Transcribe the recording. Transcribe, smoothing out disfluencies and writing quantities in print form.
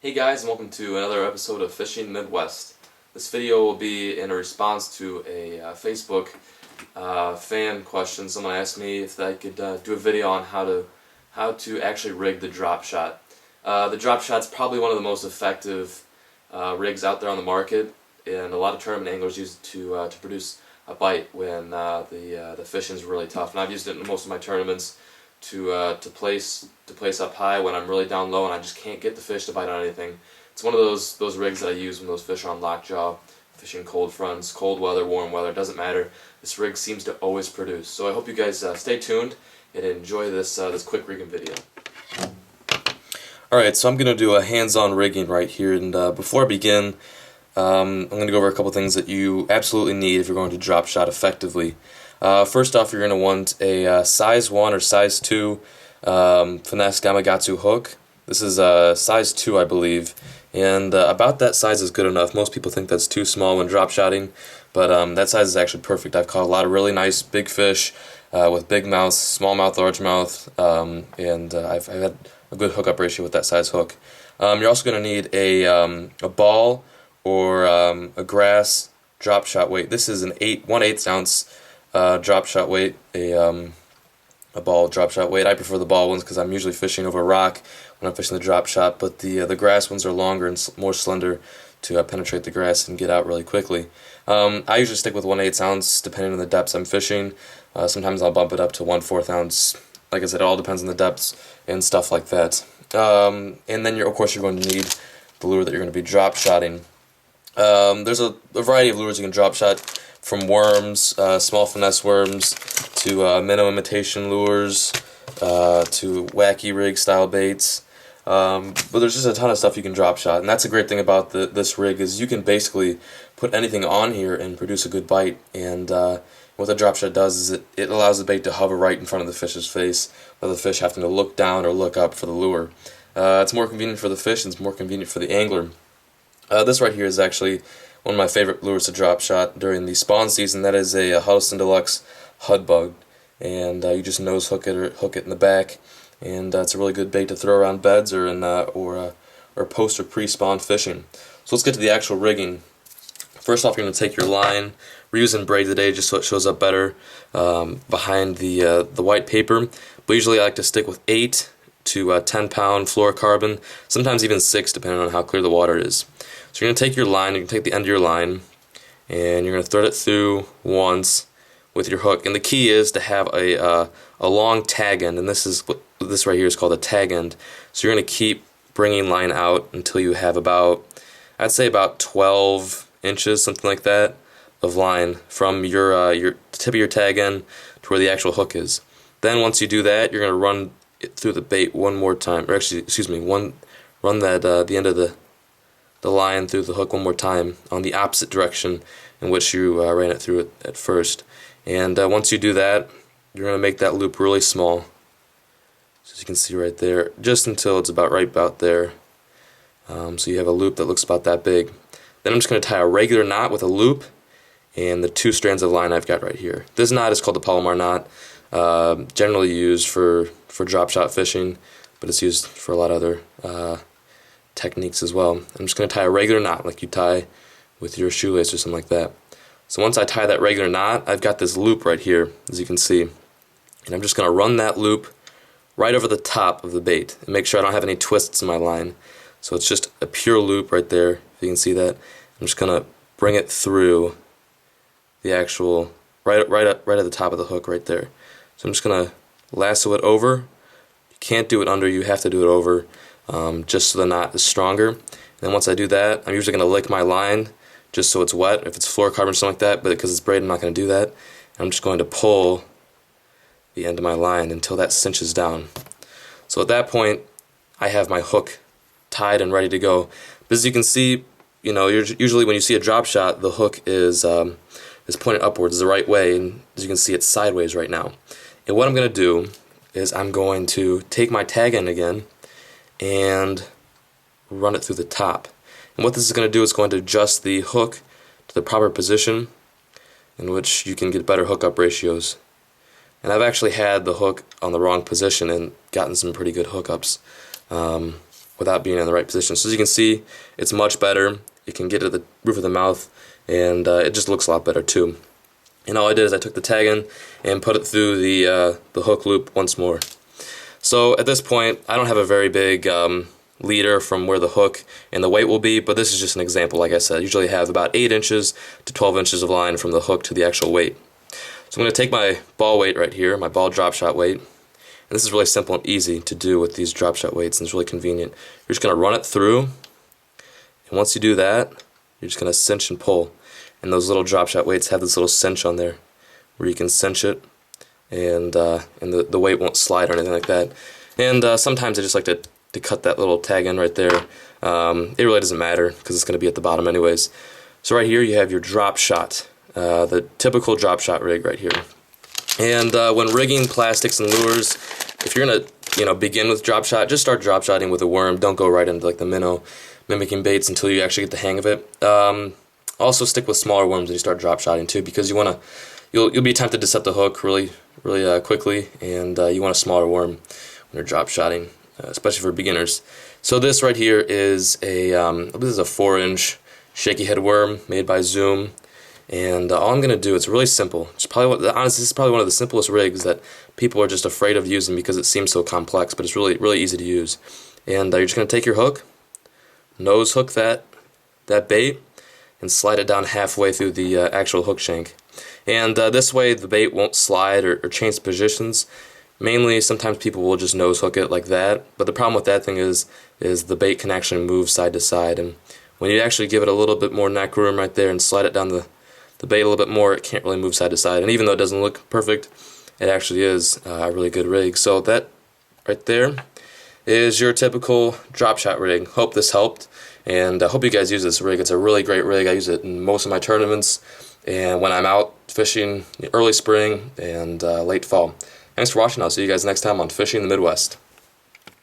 Hey guys, and welcome to another episode of Fishing Midwest. This video will be in a response to a Facebook fan question. Someone asked me if I could do a video on how to actually rig the drop shot. The drop shot's probably one of the most effective rigs out there on the market, and a lot of tournament anglers use it to produce a bite when the fishing's really tough. And I've used it in most of my tournaments to place up high when I'm really down low and I just can't get the fish to bite on anything. It's one of those rigs that I use when those fish are on lockjaw, fishing cold fronts, cold weather, warm weather, it doesn't matter. This rig seems to always produce. So I hope you guys stay tuned and enjoy this quick rigging video. Alright, so I'm going to do a hands-on rigging right here, and before I begin, I'm going to go over a couple things that you absolutely need if you're going to drop shot effectively. First off, you're going to want a size 1 or size 2 finesse Gamakatsu hook. This is size 2, I believe, and about that size is good enough. Most people think that's too small when drop shotting, but that size is actually perfect. I've caught a lot of really nice big fish with big mouths, small mouth, large mouth, and I've had a good hookup ratio with that size hook. You're also going to need a ball or a grass drop shot weight. This is an 1/8 ounce drop shot weight, a ball drop shot weight. I prefer the ball ones because I'm usually fishing over a rock when I'm fishing the drop shot, but the grass ones are longer and more slender to penetrate the grass and get out really quickly. I usually stick with 1/8 ounce depending on the depths I'm fishing. Sometimes I'll bump it up to 1/4 ounce. Like I said, it all depends on the depths and stuff like that. And then of course you're going to need the lure that you're going to be drop shotting. There's a variety of lures you can drop shot, from worms, small finesse worms, to minnow imitation lures, to wacky rig style baits. But there's just a ton of stuff you can drop shot, and that's a great thing about this rig is you can basically put anything on here and produce a good bite. And what the drop shot does is it allows the bait to hover right in front of the fish's face, without the fish having to look down or look up for the lure. It's more convenient for the fish, and it's more convenient for the angler. This right here is actually one of my favorite lures to drop shot during the spawn season. That is a Huddleston Deluxe Hud Bug, and you just nose hook it or hook it in the back, and it's a really good bait to throw around beds or in or post or pre-spawn fishing. So let's get to the actual rigging. First off, you're going to take your line. We're using braid today just so it shows up better behind the white paper, but usually I like to stick with 8 to 10 pound fluorocarbon, sometimes even 6 depending on how clear the water is. So you're going to take your line, you can take the end of your line, and you're going to thread it through once with your hook. And the key is to have a long tag end, and this right here is called a tag end. So you're going to keep bringing line out until you have I'd say about 12 inches, something like that, of line from your tip of your tag end to where the actual hook is. Then once you do that, you're going to run it through the bait one more time, or actually, excuse me, run that the end of the line through the hook one more time on the opposite direction in which you ran it through at first. And once you do that, you're going to make that loop really small, so as you can see right there, just until it's right about there. So you have a loop that looks about that big. Then I'm just going to tie a regular knot with a loop and the 2 strands of line I've got right here. This knot is called the Palomar knot, generally used for drop shot fishing, but it's used for a lot of other techniques as well. I'm just going to tie a regular knot like you tie with your shoelace or something like that. So once I tie that regular knot, I've got this loop right here, as you can see, and I'm just going to run that loop right over the top of the bait and make sure I don't have any twists in my line. So it's just a pure loop right there, if you can see that. I'm just going to bring it through the actual right at the top of the hook right there. So I'm just going to lasso it over. You can't do it under, you have to do it over, just so the knot is stronger. And then once I do that, I'm usually going to lick my line just so it's wet, if it's fluorocarbon or something like that, but because it's braid I'm not going to do that. I'm just going to pull the end of my line until that cinches down. So at that point I have my hook tied and ready to go. But as you can see, you know, usually when you see a drop shot, the hook is pointed upwards the right way, and as you can see it's sideways right now. And what I'm going to do is I'm going to take my tag end again and run it through the top. And what this is going to do is going to adjust the hook to the proper position in which you can get better hookup ratios. And I've actually had the hook on the wrong position and gotten some pretty good hookups. without being in the right position. So as you can see, it's much better. You can get to the roof of the mouth, and it just looks a lot better too. And all I did is I took the tag in and put it through the hook loop once more. So at this point, I don't have a very big leader from where the hook and the weight will be, but this is just an example. Like I said, I usually have about 8 inches to 12 inches of line from the hook to the actual weight. So I'm going to take my ball weight right here, my ball drop shot weight, and this is really simple and easy to do with these drop shot weights, and it's really convenient. You're just going to run it through, and once you do that, you're just going to cinch and pull. And those little drop shot weights have this little cinch on there where you can cinch it, and the weight won't slide or anything like that. And sometimes I just like to cut that little tag in right there. It really doesn't matter because it's going to be at the bottom anyways. So right here you have your drop shot, the typical drop shot rig right here. And when rigging plastics and lures, if you're gonna begin with drop shot, just start drop shotting with a worm. Don't go right into like the minnow mimicking baits until you actually get the hang of it. Also stick with smaller worms when you start drop shotting too, because you'll be tempted to set the hook really quickly, and you want a smaller worm when you're drop shotting, especially for beginners. So this right here is this is a 4-inch shaky head worm made by Zoom, and all I'm gonna do, it's really simple. It's probably honestly, this is probably one of the simplest rigs that people are just afraid of using because it seems so complex, but it's really easy to use. And you're just gonna take your hook, nose hook that bait, and slide it down halfway through the actual hook shank. And this way the bait won't slide or change positions. Mainly, sometimes people will just nose hook it like that, but the problem with that thing is the bait can actually move side to side, and when you actually give it a little bit more neck room right there and slide it down the bait a little bit more, it can't really move side to side. And even though it doesn't look perfect, it actually is a really good rig. So that right there is your typical drop shot rig. Hope this helped, and I hope you guys use this rig. It's a really great rig. I use it in most of my tournaments and when I'm out fishing early spring and late fall. Thanks for watching. I'll see you guys next time on Fishing the Midwest.